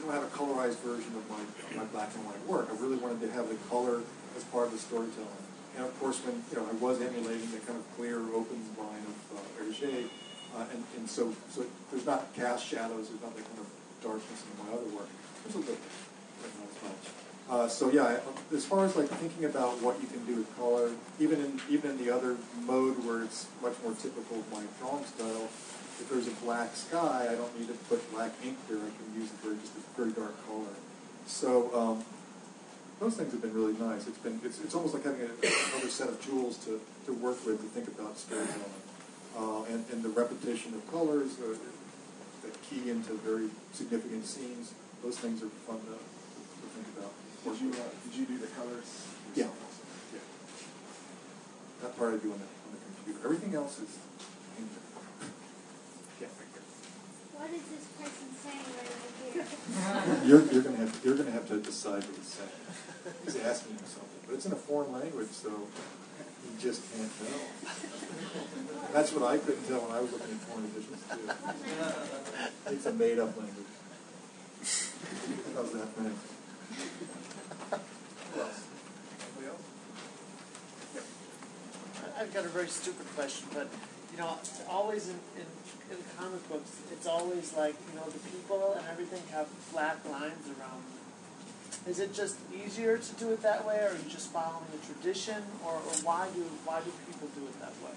don't have a colorized version of my black and white work. I really wanted to have the color as part of the storytelling. And of course, when I was emulating the kind of clear, open line of Herge, and so there's not cast shadows, there's not that kind of darkness in my other work. There's a little bit, but not as much. So yeah, as far as like thinking about what you can do with color, even in the other mode where it's much more typical of my drawing style, if there's a black sky, I don't need to put black ink there. I can use just a very dark color. So those things have been really nice. It's almost like having another set of tools to work with to think about storytelling. And the repetition of colors, that key into very significant scenes, those things are fun to think about. Did you do the colors? Yeah. That part I do on the computer. Everything else is painted. Yeah. What is this person saying right here? You're gonna have to decide what he's saying. He's asking you something, but it's in a foreign language, so you just can't tell. That's what I couldn't tell when I was looking at foreign editions too. It's a made-up language. How's that for next? Who else? Anybody else? I've got a very stupid question, but always in comic books, it's always like the people and everything have black lines around them. Is it just easier to do it that way, or are you just following a tradition, or why do people do it that way?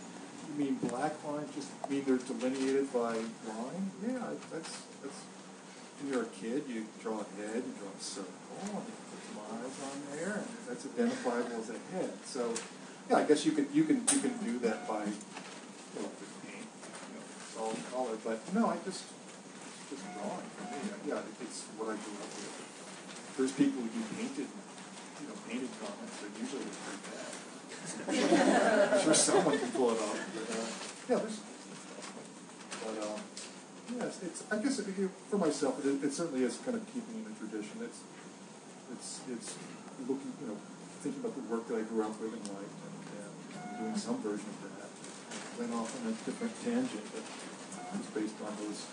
You mean black lines? Just mean they're delineated by line? Yeah, that's. When you're a kid, you draw a head, you draw a circle, and you put some eyes on there, and that's identifiable as a head. So, yeah, I guess you can do that by paint, solid color. But no, I just drawing for me. Yeah, it's what I grew up with. There's people who do painted comics, but usually they're pretty bad. I'm sure someone can pull it off. But, yeah, there's stuff. But yes, I guess for myself, it certainly is kind of keeping in the tradition. It's looking, thinking about the work that I grew up with and liked, and doing some version of that. Went off on a different tangent, but it was based on those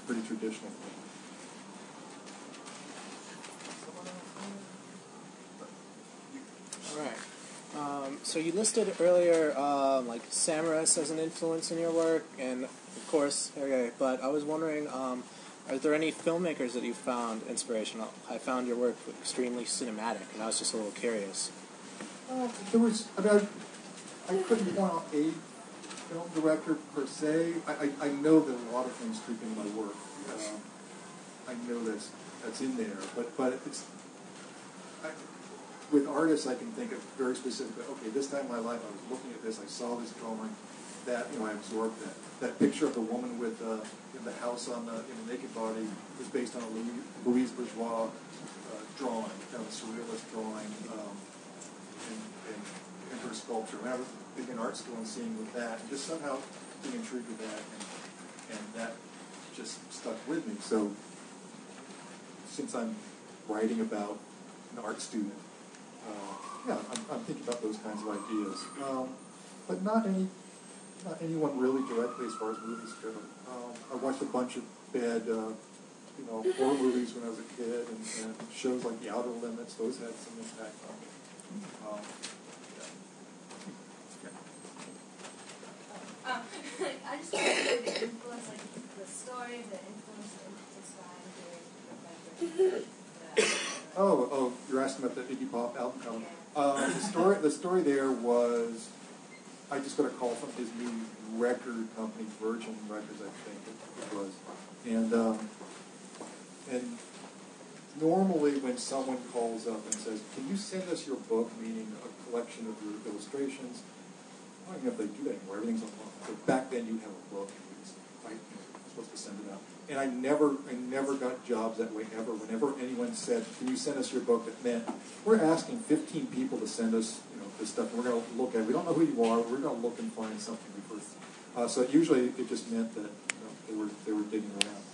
pretty traditional things. All right. So you listed earlier like Samaras as an influence in your work, and of course, okay, but I was wondering, are there any filmmakers that you found inspirational? I found your work extremely cinematic, and I was just a little curious. There was, I couldn't point out a film director per se. I know that a lot of things creep into my work. I know that's in there, but it's. With artists, I can think of very specifically, okay, this time in my life I was looking at this, I saw this drawing, that, I absorbed that. That picture of the woman with the house on the naked body was based on a Louise Bourgeois drawing, kind of a surrealist drawing, and her sculpture. When I was in art school and seeing with that, and just somehow being intrigued with that, and that just stuck with me. So, since I'm writing about an art student, I'm thinking about those kinds of ideas, but not anyone really directly as far as movies go. I watched a bunch of bad, horror movies when I was a kid, and shows like The Outer Limits. Those had some impact on me. I just want to know the influence, like the story, the influence that inspired Oh, you're asking about the Iggy Pop album cover. The story there was, I just got a call from his new record company, Virgin Records, I think it was, and normally when someone calls up and says, "Can you send us your book," meaning a collection of your illustrations? I don't even know if they do that anymore. Everything's online. But back then, you'd have a book, and you're supposed to send it out. And I never got jobs that way ever. Whenever anyone said, "Can you send us your book?" it meant we're asking 15 people to send us, this stuff. And we're going to look at it. We don't know who you are. We're going to look and find something before. So usually it just meant that they were digging around.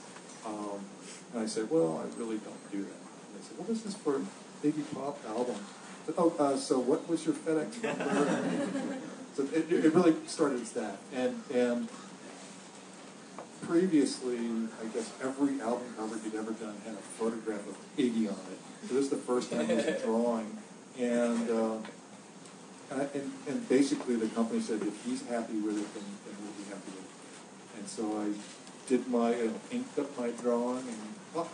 And I said, "Well, I really don't do that." And they said, "Well, this is for Iggy Pop album." I said, so what was your FedEx number? So it really started as that, and previously, I guess every album cover he'd ever done had a photograph of Iggy on it. So this is the first time he was drawing, and basically the company said if he's happy with it, then we'll be happy with it. And so I did inked up my drawing, and I'll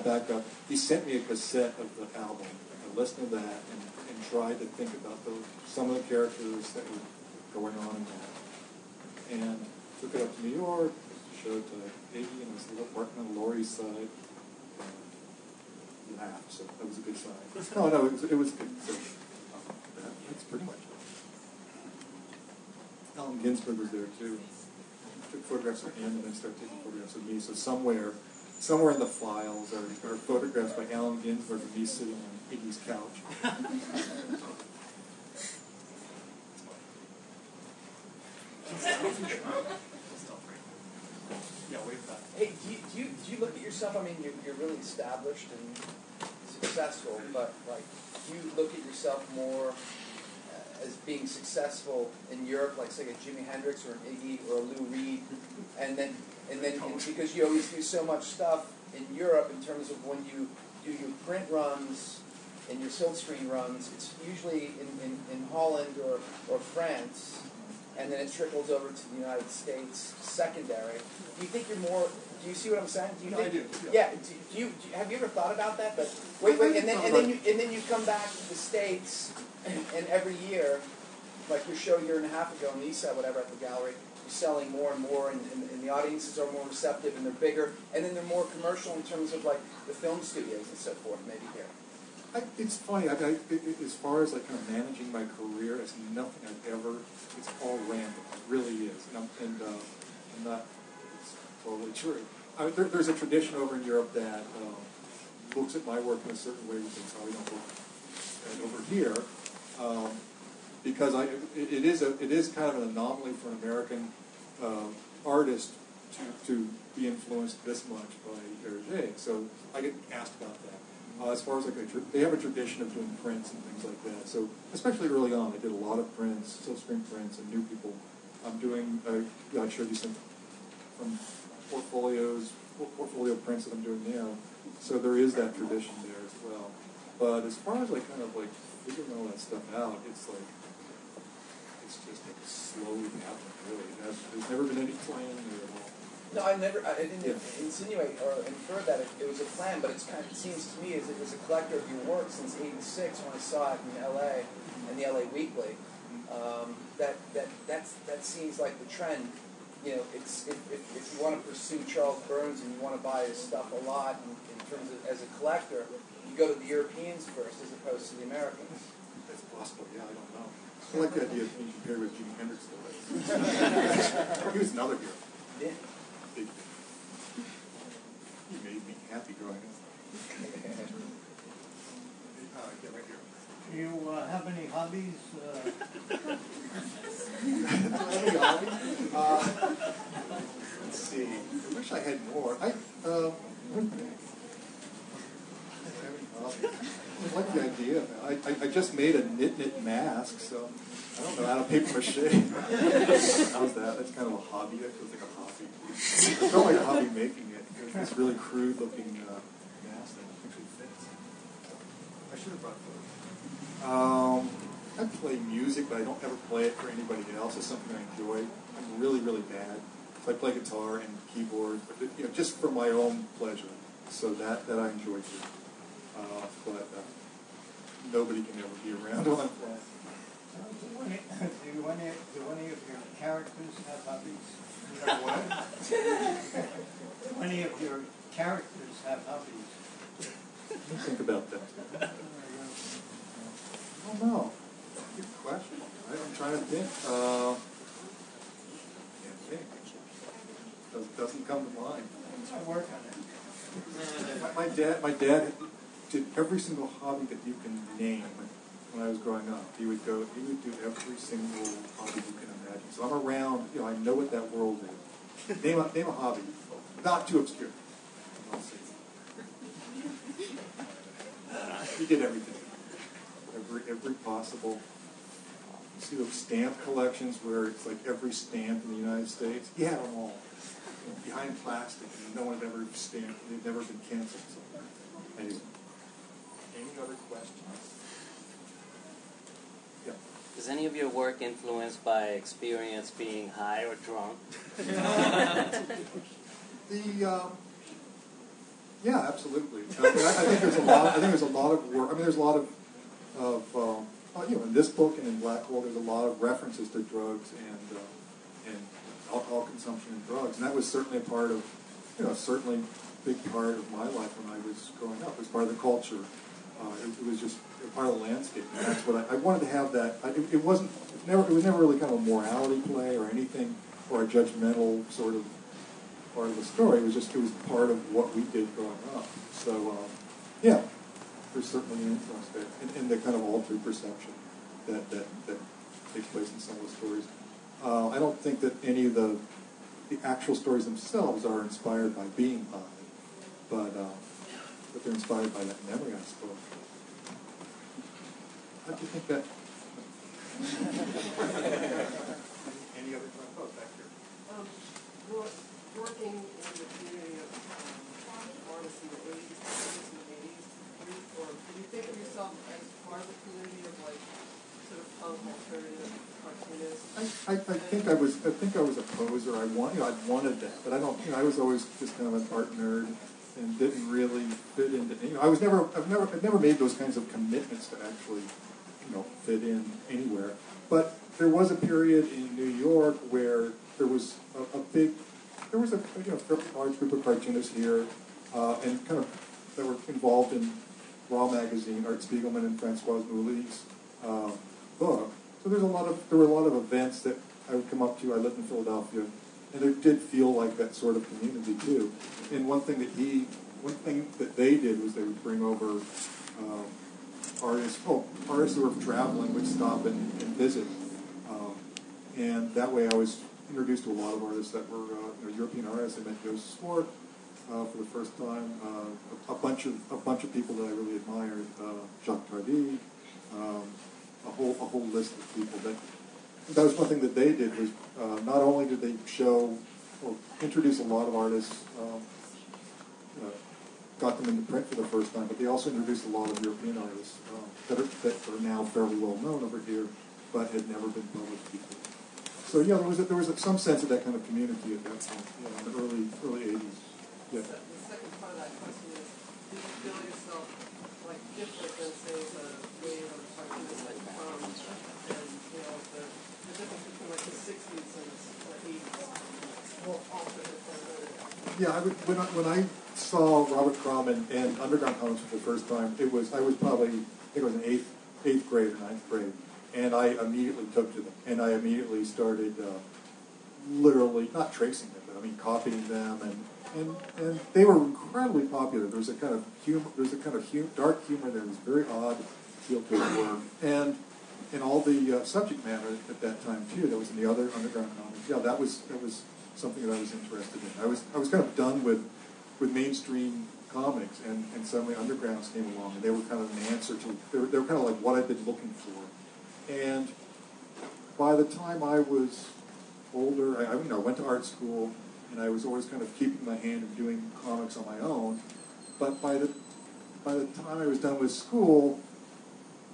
back up. He sent me a cassette of the album. I listened to that and tried to think about some of the characters that were going on in that, and took it up to New York, showed it to Iggy, and was working on Laurie's side. Laughed, so that was a good sign. No, it was good. So, that's pretty much it. Allen Ginsberg was there too. Took photographs of him and then started taking photographs of me. So somewhere in the files are photographs by Allen Ginsberg of me sitting on Iggy's couch. Hey, do you look at yourself? I mean, you're really established and successful, but like, do you look at yourself more as being successful in Europe, like say a Jimi Hendrix or an Iggy or a Lou Reed, and then because you always do so much stuff in Europe in terms of when you do your print runs and your silkscreen runs, it's usually in Holland or France, and then it trickles over to the United States secondary. Do you think you're more? Do you see what I'm saying? Do you think, I do. Yeah. Do you have you ever thought about that? But wait, and then you come back to the States, and every year, like your show a year and a half ago in the East Side, whatever, at the gallery, you're selling more and more, and the audiences are more receptive, and they're bigger, and then they're more commercial in terms of like the film studios and so forth. Maybe here. It's funny. As far as like kind of managing my career, it's nothing I've ever. It's all random. It really is, and I'm not. It's totally true. There's a tradition over in Europe that looks at my work in a certain way, and thinks, "Oh, we don't look at it over here," because it is kind of an anomaly for an American artist to be influenced this much by Herge. So I get asked about that. As far as like they have a tradition of doing prints and things like that. So especially early on, I did a lot of prints, silkscreen prints, and new people. I'm doing. I showed you some from portfolio prints that I'm doing now. So there is that tradition there as well. But as far as like kind of like figuring all that stuff out, it's just like slowly happening. Really, there's never been any plan there at all. No, I didn't insinuate or infer that it was a plan, but it seems to me as it was a collector of your work since '86 when I saw it in LA and the LA Weekly. That seems like the trend. You know, it's if you want to pursue Charles Burns and you want to buy his stuff a lot in terms of as a collector, you go to the Europeans first as opposed to the Americans. That's possible. Yeah, I don't know. I like the idea of being compared with Jimi Hendrix. Though. He was another hero. Yeah. He made me happy growing up. Get right here. Do you have any hobbies? Do I have any hobbies? Let's see. I wish I had more. I like the idea. I just made a knit mask, so I don't know how to paper mache. How's that? That's kind of a hobby. That feels like a hobby. I felt like a hobby making it. There's this really crude looking mask that actually fits. I should have brought those. I play music, but I don't ever play it for anybody else. It's something I enjoy. I'm really, really bad. So I play guitar and keyboard, but just for my own pleasure. So that I enjoy too. But nobody can ever be around while I'm playing. Do any of your characters have hobbies? What? Do any of your characters have hobbies? Think about that. I don't know. Good question. I'm trying to think. Can't think. Doesn't come to mind. I work on it. My dad did every single hobby that you can name. When I was growing up, he would do every single hobby you can imagine. So I'm around. I know what that world is. Name a hobby. Not too obscure. I'll see. He did everything. Every possible. You see those stamp collections where it's like every stamp in the United States? He had them all. behind plastic, and no one had ever they'd never been canceled. So, anyway, any other questions? Yeah. Is any of your work influenced by experience being high or drunk? Yeah, absolutely. I think there's a lot. I think there's a lot of work. I mean, there's a lot of in this book and in Black Hole, there's a lot of references to drugs and alcohol consumption and drugs, and that was certainly a part of, certainly a big part of my life when I was growing up. It was part of the culture. It was just part of the landscape. And that's what I wanted to have. That it was never really kind of a morality play or anything or a judgmental sort of part of the story. It was part of what we did growing up. So yeah, there's certainly an influence there, and the kind of altered perception that takes place in some of the stories. I don't think that any of the actual stories themselves are inspired by being high, but they're inspired by that memory, I suppose. How do you think that? Any other questions? Back here. Working in the community of artists in the 80s, or do you think of yourself as part of the community of sort of punk alternative cartoonists? I think I was a poser. I wanted that, but I don't. I was always just kind of an art nerd and didn't really fit into. I've never made those kinds of commitments to actually, fit in anywhere. But there was a period in New York where there was a large group of cartoonists here, and kind of that were involved in Raw Magazine, Art Spiegelman and Francois Mouly's book. So there were a lot of events that I would come up to. I lived in Philadelphia, and there did feel like that sort of community too. And one thing that they did was they would bring over artists who were traveling would stop and visit, and that way I was introduced to a lot of artists that were European artists. I met Joseph Swart for the first time. A bunch of people that I really admired. Jacques Tardy. A whole list of people. That was one thing that they did was not only did they show or introduce a lot of artists, got them into print for the first time, but they also introduced a lot of European artists that are now fairly well known over here, but had never been published before. So yeah, there was some sense of that kind of community at that point, in the early 80s. Yeah. The second part of that question is, do you feel yourself different than say the wave of cartoonists and the difference between the 60s and the 80s? Well, yeah, when I saw Robert Crumb and Underground Comics for the first time, I was probably, I think it was in eighth grade or ninth grade, and I immediately took to them, and I immediately started literally not tracing them, but I mean copying them, and they were incredibly popular. There was a kind of dark humor there. It was very odd feel to the work, and all the subject matter at that time too. That was in the other Underground Comics. Yeah, that was something that I was interested in. I was kind of done with mainstream comics, and suddenly Undergrounds came along, and they were kind of an answer to. They were kind of like what I'd been looking for. And by the time I was older, I went to art school, and I was always kind of keeping my hand and doing comics on my own. But by the time I was done with school,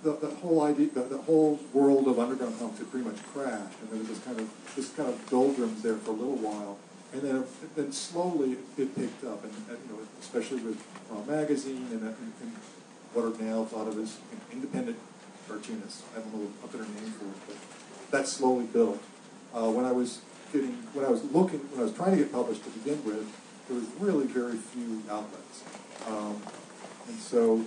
the whole world of underground comics had pretty much crashed, and there was this kind of doldrums there for a little while, and then slowly it picked up, and especially with Raw Magazine and what are now thought of as independent cartoonists. I don't know a better name for it, but that slowly built. When I was trying to get published to begin with, there was really very few outlets, and so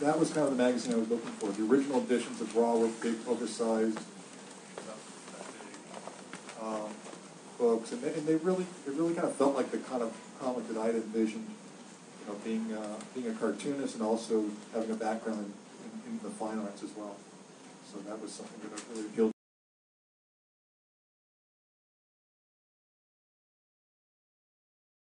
that was kind of the magazine I was looking for. The original editions of Raw were big, oversized books, and it really kind of felt like the kind of comic that I had envisioned, being a cartoonist and also having a background in the fine arts as well. So that was something that really appealed